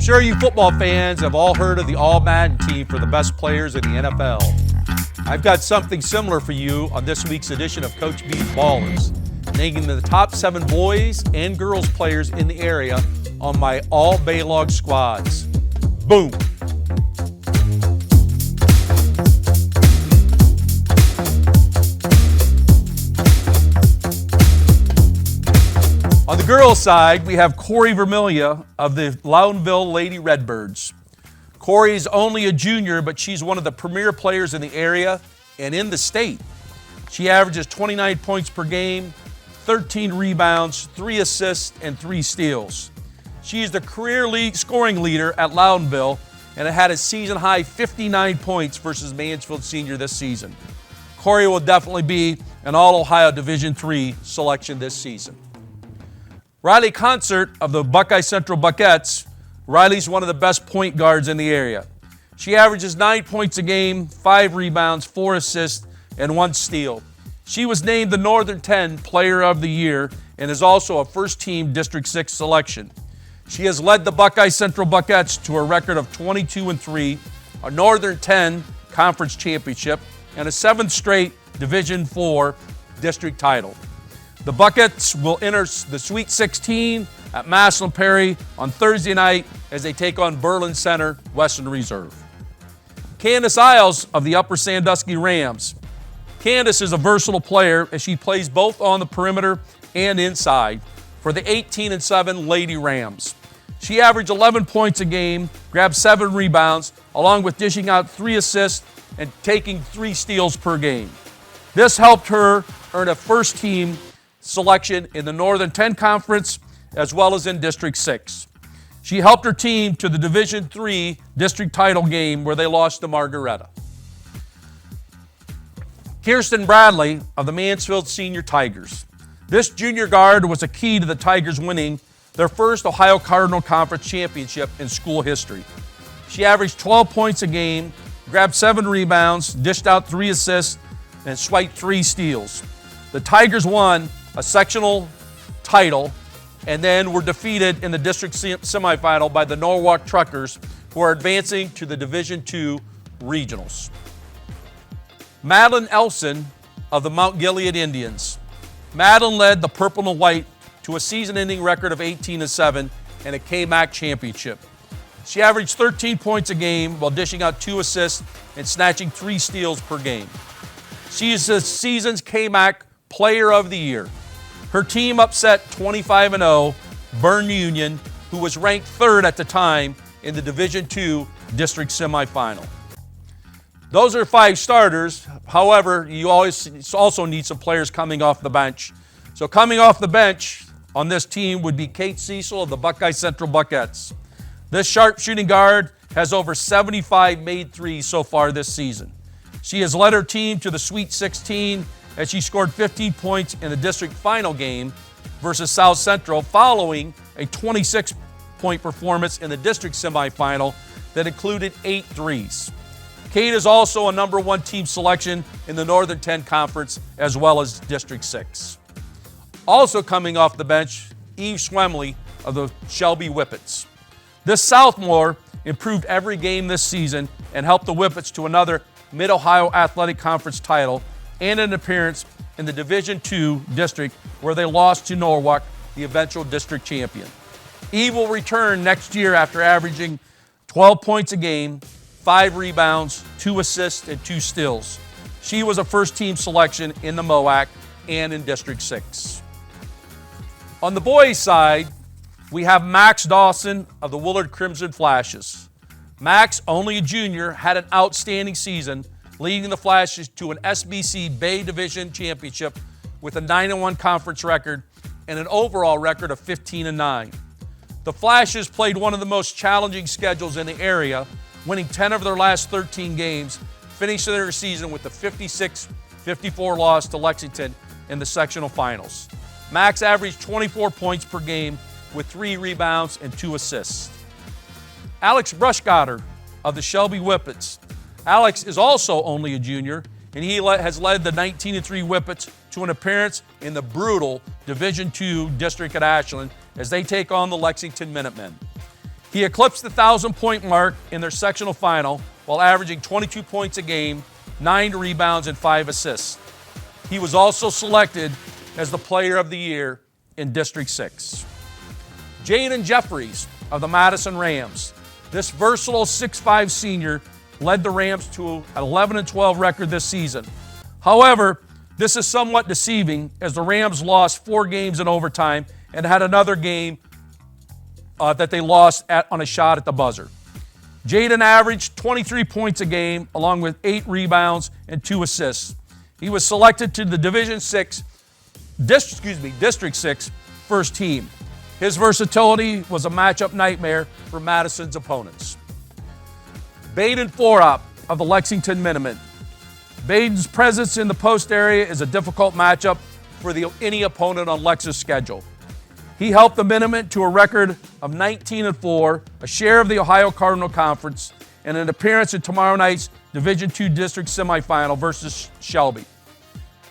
Sure, you football fans have all heard of the All-Madden team for the best players in the NFL. I've got something similar for you on this week's edition of Coach B's Ballers, naming the top 7 boys and girls players in the area on my All-Balogh squads. Boom! On the girls' side, we have Corey Vermilia of the Loudonville Lady Redbirds. Corey is only a junior, but she's one of the premier players in the area and in the state. She averages 29 points per game, 13 rebounds, 3 assists, and 3 steals. She is the career scoring leader at Loudonville and had a season-high 59 points versus Mansfield Senior this season. Corey will definitely be an All-Ohio Division III selection this season. Riley Concert of the Buckeye Central Buckettes. Riley's one of the best point guards in the area. She averages 9 points a game, 5 rebounds, 4 assists, and 1 steal. She was named the Northern 10 Player of the Year and is also a first-team District 6 selection. She has led the Buckeye Central Buckettes to a record of 22-3, a Northern 10 Conference Championship, and a 7th straight Division IV District title. The Buckets will enter the Sweet 16 at Massillon Perry on Thursday night as they take on Berlin Center Western Reserve. Candace Isles of the Upper Sandusky Rams. Candace is a versatile player as she plays both on the perimeter and inside for the 18-7 Lady Rams. She averaged 11 points a game, grabbed 7 rebounds, along with dishing out 3 assists and taking 3 steals per game. This helped her earn a first-team selection in the Northern 10 Conference as well as in District 6. She helped her team to the Division III district title game where they lost to Margaretta. Kirsten Bradley of the Mansfield Senior Tigers. This junior guard was a key to the Tigers winning their first Ohio Cardinal Conference championship in school history. She averaged 12 points a game, grabbed 7 rebounds, dished out 3 assists, and swiped 3 steals. The Tigers won a sectional title and then were defeated in the district semifinal by the Norwalk Truckers, who are advancing to the Division II regionals. Madeline Elson of the Mount Gilead Indians. Madeline led the Purple and White to a season-ending record of 18-7 and a KMAC championship. She averaged 13 points a game while dishing out 2 assists and snatching 3 steals per game. She is the season's KMAC Player of the Year. Her team upset 25-0 Bern Union, who was ranked 3rd at the time in the Division II district semifinal. Those are 5 starters. However, you always also need some players coming off the bench. So coming off the bench on this team would be Kate Cecil of the Buckeye Central Buckettes. This sharpshooting guard has over 75 made threes so far this season. She has led her team to the Sweet 16 as she scored 15 points in the district final game versus South Central following a 26-point performance in the district semifinal that included 8 threes. Kate is also a number 1 team selection in the Northern 10 Conference as well as District 6. Also coming off the bench, Eve Schwemly of the Shelby Whippets. This sophomore improved every game this season and helped the Whippets to another Mid-Ohio Athletic Conference title and an appearance in the Division II district where they lost to Norwalk, the eventual district champion. Eve will return next year after averaging 12 points a game, 5 rebounds, 2 assists, and 2 steals. She was a first-team selection in the MOAC and in District 6. On the boys' side, we have Max Dawson of the Willard Crimson Flashes. Max, only a junior, had an outstanding season, leading the Flashes to an SBC Bay Division championship with a 9-1 conference record and an overall record of 15-9. The Flashes played one of the most challenging schedules in the area, winning 10 of their last 13 games, finishing their season with a 56-54 loss to Lexington in the sectional finals. Max averaged 24 points per game with 3 rebounds and 2 assists. Alex Brushgotter of the Shelby Whippets. Alex is also only a junior, and he has led the 19-3 Whippets to an appearance in the brutal Division II district at Ashland as they take on the Lexington Minutemen. He eclipsed the 1,000-point mark in their sectional final while averaging 22 points a game, 9 rebounds, and 5 assists. He was also selected as the Player of the Year in District 6. Jaden Jeffries of the Madison Rams. This versatile 6'5 senior led the Rams to an 11-12 record this season. However, this is somewhat deceiving as the Rams lost 4 games in overtime and had another game that they lost on a shot at the buzzer. Jaden averaged 23 points a game along with 8 rebounds and 2 assists. He was selected to the District 6 first team. His versatility was a matchup nightmare for Madison's opponents. Baden Forop of the Lexington Minutemen. Baden's presence in the post area is a difficult matchup for any opponent on Lex's schedule. He helped the Minutemen to a record of 19-4, a share of the Ohio Cardinal Conference, and an appearance in tomorrow night's Division II District Semifinal versus Shelby.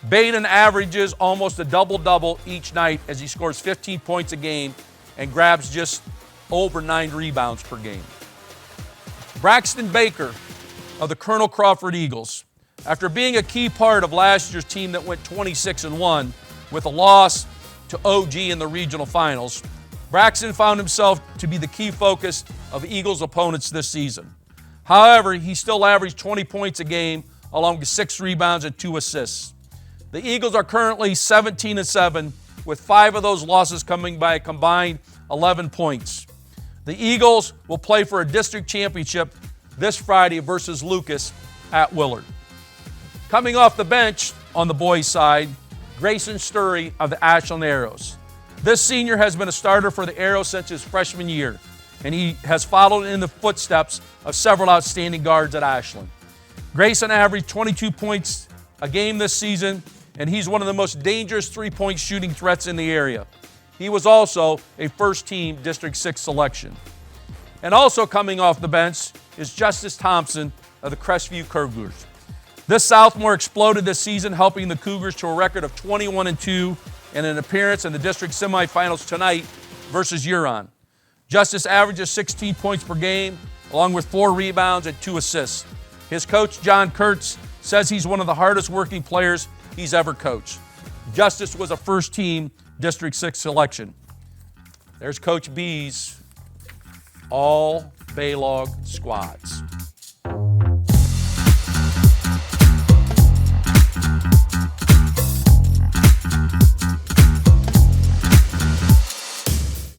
Baden averages almost a double-double each night as he scores 15 points a game and grabs just over 9 rebounds per game. Braxton Baker of the Colonel Crawford Eagles. After being a key part of last year's team that went 26-1 with a loss to OG in the regional finals, Braxton found himself to be the key focus of Eagles opponents this season. However, he still averaged 20 points a game along with 6 rebounds and 2 assists. The Eagles are currently 17-7 with 5 of those losses coming by a combined 11 points. The Eagles will play for a district championship this Friday versus Lucas at Willard. Coming off the bench on the boys' side, Grayson Story of the Ashland Arrows. This senior has been a starter for the Arrows since his freshman year, and he has followed in the footsteps of several outstanding guards at Ashland. Grayson averaged 22 points a game this season, and he's one of the most dangerous three-point shooting threats in the area. He was also a first-team District 6 selection. And also coming off the bench is Justice Thompson of the Crestview Cougars. This sophomore exploded this season, helping the Cougars to a record of 21-2 and an appearance in the district semifinals tonight versus Huron. Justice averages 16 points per game, along with 4 rebounds and 2 assists. His coach, John Kurtz, says he's one of the hardest working players he's ever coached. Justice was a first-team District 6 selection. There's Coach B's All-Balogh squads.